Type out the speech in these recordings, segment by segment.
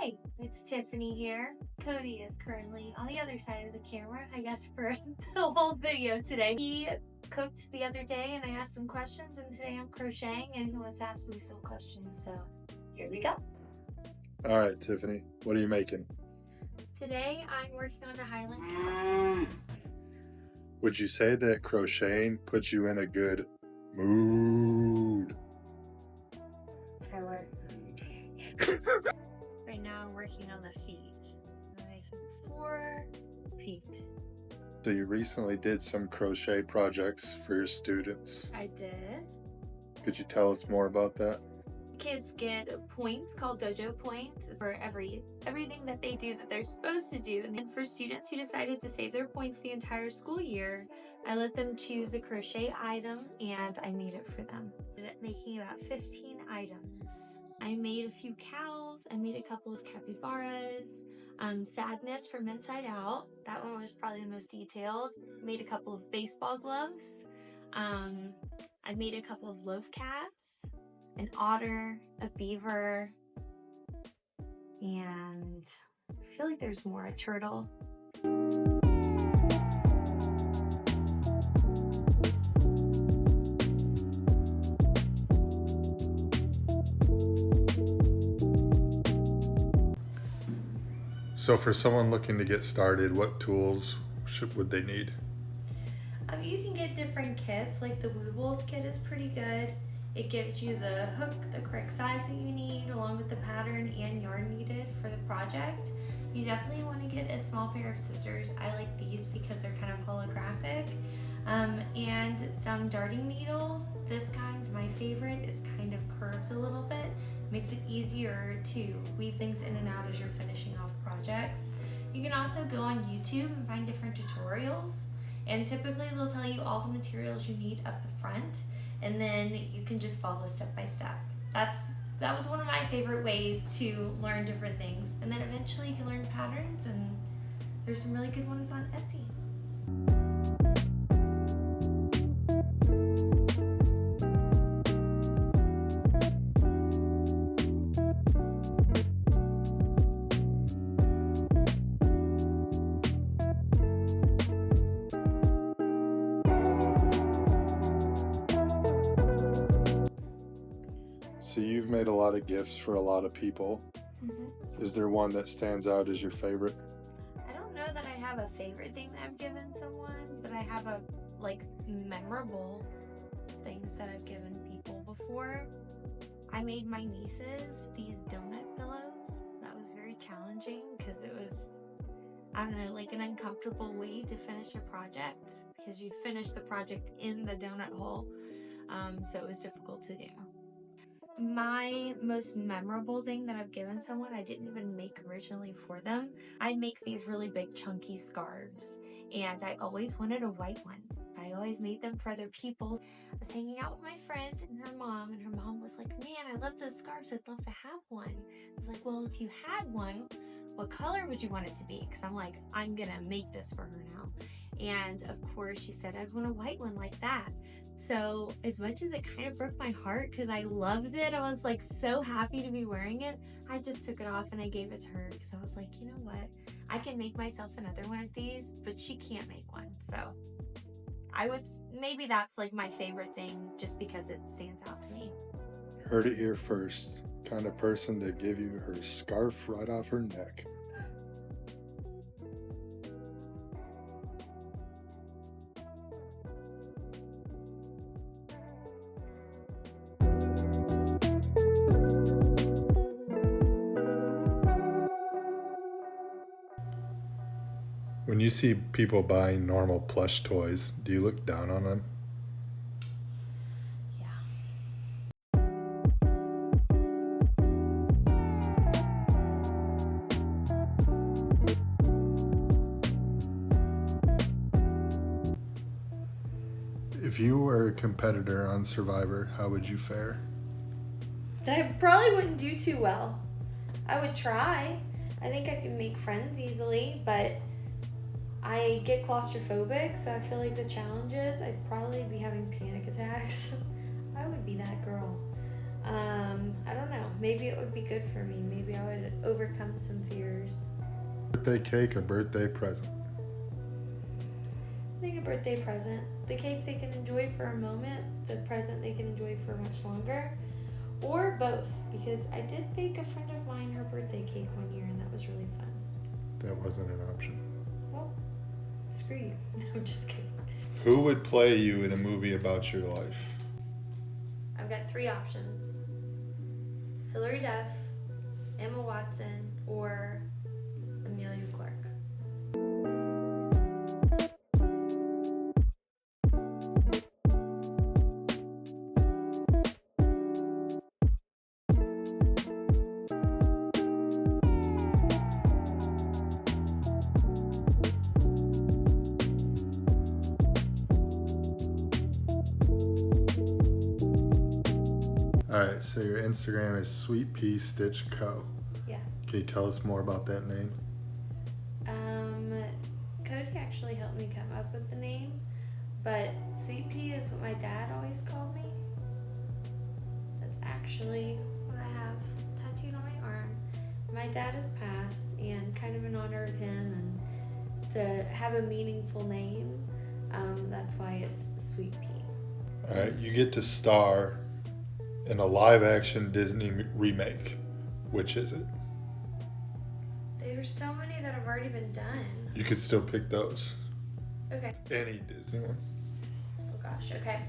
Hi, it's Tiffany here. Cody is currently on the other side of the camera, I guess, for the whole video today. He cooked the other day and I asked him questions, and today I'm crocheting and he wants to ask me some questions, so here we go. All right, Tiffany, what are you making? Today I'm working on a Highland cap. Would you say that crocheting puts you in a good mood? I work. Right now I'm working on the feet. I'm making 4 feet. So you recently did some crochet projects for your students. I did. Could you tell us more about that? Kids get points called dojo points for everything that they do that they're supposed to do. And then for students who decided to save their points the entire school year, I let them choose a crochet item and I made it for them. I ended up making about 15 items. I made a few cows, I made a couple of capybaras, Sadness from Inside Out. That one was probably the most detailed. Made a couple of baseball gloves. I made a couple of loaf cats, an otter, a beaver, and I feel like there's more, a turtle. So for someone looking to get started, what tools would they need? You can get different kits, like the Woobles Kit is pretty good. It gives you the hook, the correct size that you need, along with the pattern and yarn needed for the project. You definitely want to get a small pair of scissors. I like these because they're kind of holographic. And some darting needles. This kind's my favorite. It's kind of curved a little bit. Makes it easier to weave things in and out as you're finishing off projects. You can also go on YouTube and find different tutorials. And typically they'll tell you all the materials you need up front, and then you can just follow step by step. That was one of my favorite ways to learn different things. And then eventually you can learn patterns, and there's some really good ones on Etsy. So you've made a lot of gifts for a lot of people. Mm-hmm. Is there one that stands out as your favorite? I don't know that I have a favorite thing that I've given someone, but I have memorable things that I've given people before. I made my nieces these donut pillows. That was very challenging because it was, I don't know, like an uncomfortable way to finish a project, because you'd finish the project in the donut hole. So it was difficult to do. My most memorable thing that I've given someone, I didn't even make originally for them. I make these really big chunky scarves, and I always wanted a white one. I always made them for other people. I was hanging out with my friend and her mom was like, "Man, I love those scarves. I'd love to have one." I was like, "Well, if you had one, what color would you want it to be?" Because I'm like, I'm gonna make this for her now. And of course she said, "I'd want a white one like that." So as much as it kind of broke my heart because I loved it, I was like so happy to be wearing it, I just took it off and I gave it to her because I was like, you know what? I can make myself another one of these, but she can't make one. So maybe that's like my favorite thing just because it stands out to me. Heard it here first. Kind of person to give you her scarf right off her neck. When you see people buying normal plush toys, do you look down on them? Yeah. If you were a competitor on Survivor, how would you fare? I probably wouldn't do too well. I would try. I think I could make friends easily, but I get claustrophobic, so I feel like the challenges, I'd probably be having panic attacks. I would be that girl. I don't know. maybe it would be good for me. Maybe I would overcome some fears. Birthday cake or birthday present? I think a birthday present. The cake they can enjoy for a moment, the present they can enjoy for much longer, or both, because I did bake a friend of mine her birthday cake one year and that was really fun. That wasn't an option. Well, screw you. I'm just kidding. Who would play you in a movie about your life? I've got 3 options. Hilary Duff, Emma Watson, or Amelia Clark. Alright, so your Instagram is Sweet Pea Stitch Co. Yeah. Can you tell us more about that name? Cody actually helped me come up with the name, but Sweet Pea is what my dad always called me. That's actually what I have tattooed on my arm. My dad has passed, and kind of in honor of him and to have a meaningful name, that's why it's Sweet Pea. Alright, you get to star in a live-action Disney remake. Which is it? There's so many that have already been done. You could still pick those. Okay. Any Disney one. Oh gosh, okay.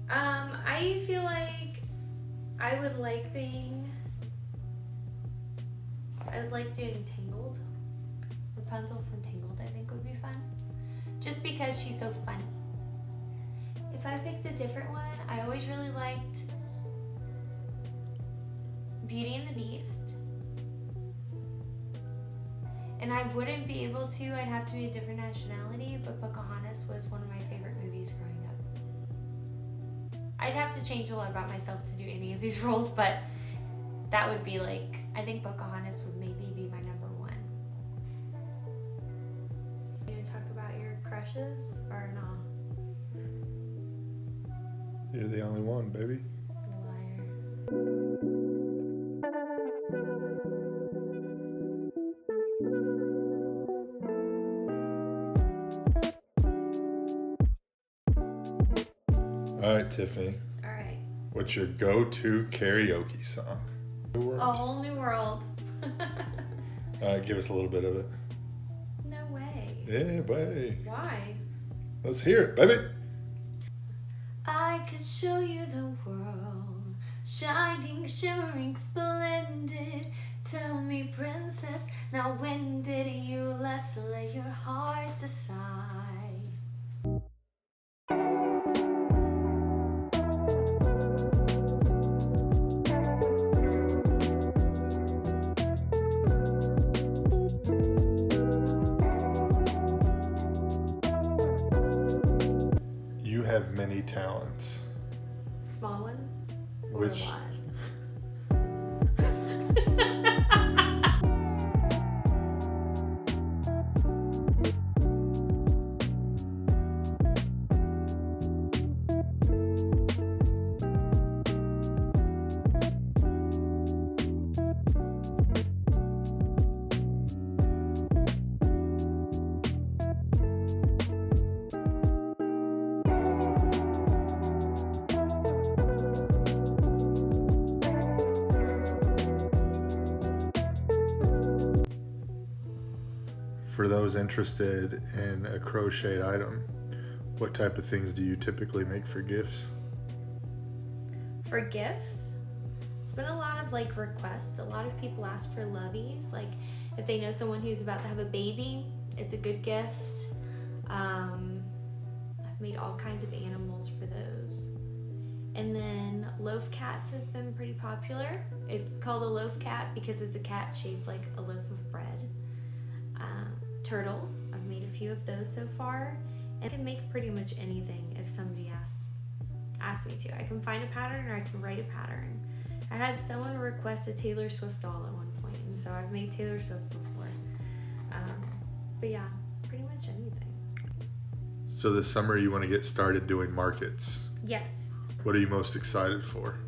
I feel like I would like doing Tangled. Rapunzel from Tangled, I think would be fun. Just because she's so funny. If I picked a different one, I always really liked Beauty and the Beast. And I wouldn't be able to, I'd have to be a different nationality, but Pocahontas was one of my favorite movies growing up. I'd have to change a lot about myself to do any of these roles, but that would be like, I think Pocahontas would maybe be my number 1. You want to talk about your crushes or not? You're the only one, baby. Liar. Alright, Tiffany. Alright. What's your go-to karaoke song? A Whole New World. Give us a little bit of it. No way. Yeah, baby. Why? Let's hear it, baby. I could show you the world, shining, shimmering, splendid. Tell me, princess, now when did you last let your heart decide? You have many talents. Small ones? Or Which? a lot? For those interested in a crocheted item, what type of things do you typically make for gifts? For gifts, it's been a lot of like requests. A lot of people ask for loveys. Like if they know someone who's about to have a baby, it's a good gift. I've made all kinds of animals for those. And then loaf cats have been pretty popular. It's called a loaf cat because it's a cat shaped like a loaf of bread. Turtles, I've made a few of those so far. And I can make pretty much anything if somebody asks me to. I can find a pattern or I can write a pattern. I had someone request a Taylor Swift doll at one point, and so I've made Taylor Swift before. But yeah, pretty much anything. So this summer you want to get started doing markets. Yes. What are you most excited for?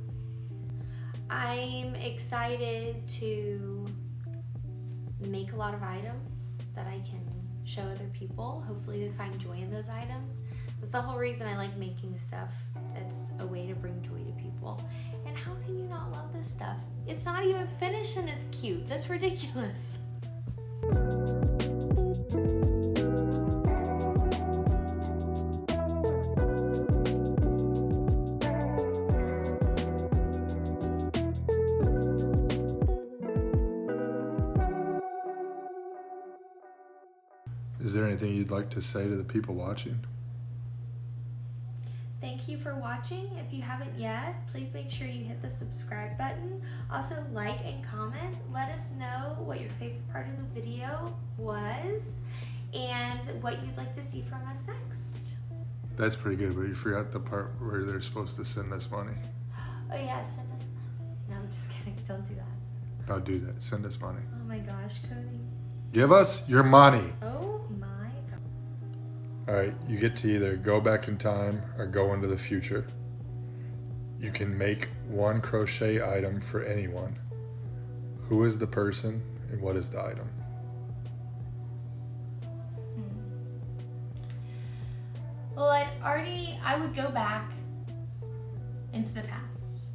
I'm excited to make a lot of items that I can show other people. Hopefully they find joy in those items. That's the whole reason I like making stuff. It's a way to bring joy to people. And how can you not love this stuff? It's not even finished and it's cute. That's ridiculous. Is there anything you'd like to say to the people watching? Thank you for watching. If you haven't yet, please make sure you hit the subscribe button. Also like and comment. Let us know what your favorite part of the video was and what you'd like to see from us next. That's pretty good, but you forgot the part where they're supposed to send us money. Oh yeah, send us money. No, I'm just kidding. Don't do that. No, do that. Send us money. Oh my gosh, Cody. Give us your money. Oh my God. All right, you get to either go back in time or go into the future. You can make one crochet item for anyone. Who is the person and what is the item? Well, I would go back into the past.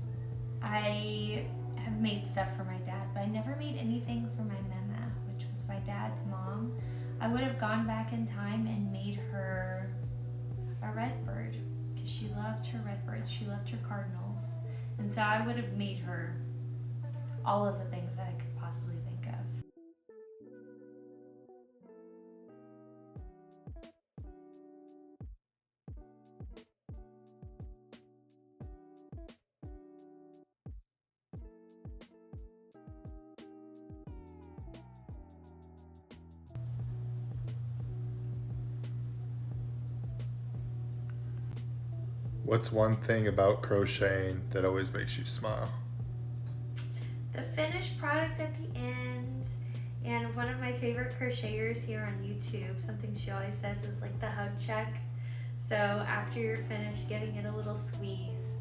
I have made stuff for my dad, but I never made anything for my Mama, which was my dad's mom. I would have gone back in time and made her a red bird because she loved her red birds. She loved her cardinals. And so I would have made her all of the things that I could possibly think of. What's one thing about crocheting that always makes you smile? The finished product at the end, and one of my favorite crocheters here on YouTube, something she always says is like the hug check. So after you're finished, giving it a little squeeze.